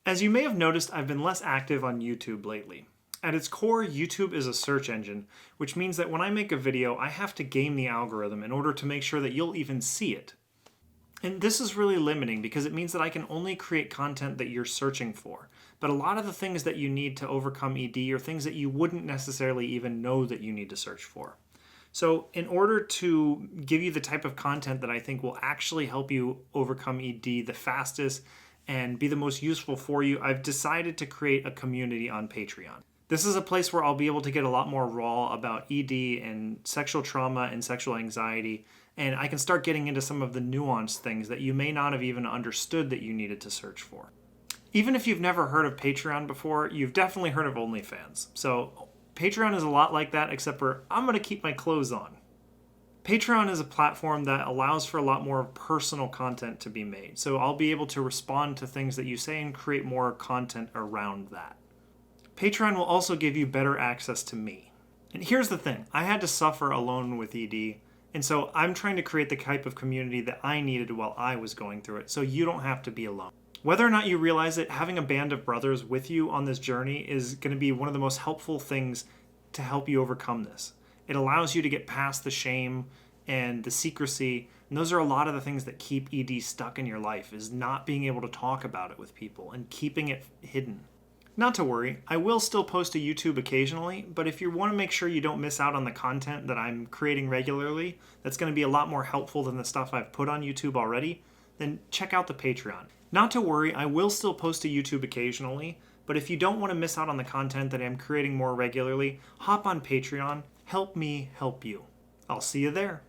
As you may have noticed, I've been less active on YouTube lately. At its core, YouTube is a search engine, which means that when I make a video, I have to game the algorithm in order to make sure that you'll even see it. And this is really limiting because it means that I can only create content that you're searching for. But a lot of the things that you need to overcome ED are things that you wouldn't necessarily even know that you need to search for. So in order to give you the type of content that I think will actually help you overcome ED the fastest and be the most useful for you, I've decided to create a community on Patreon. This is a place where I'll be able to get a lot more raw about ED and sexual trauma and sexual anxiety, and I can start getting into some of the nuanced things that you may not have even understood that you needed to search for. Even if you've never heard of Patreon before, you've definitely heard of OnlyFans. So Patreon is a lot like that, except for I'm going to keep my clothes on. Patreon is a platform that allows for a lot more personal content to be made. So I'll be able to respond to things that you say and create more content around that. Patreon will also give you better access to me. And here's the thing, I had to suffer alone with ED, and so I'm trying to create the type of community that I needed while I was going through it, so you don't have to be alone. Whether or not you realize it, having a band of brothers with you on this journey is going to be one of the most helpful things to help you overcome this. It allows you to get past the shame and the secrecy, and those are a lot of the things that keep ED stuck in your life, is not being able to talk about it with people and keeping it hidden. Not to worry, I will still post to YouTube occasionally, but if you want to make sure you don't miss out on the content that I'm creating regularly, that's going to be a lot more helpful than the stuff I've put on YouTube already, then check out the Patreon. Not to worry, I will still post to YouTube occasionally, but if you don't want to miss out on the content that I'm creating more regularly, hop on Patreon, help me help you. I'll see you there.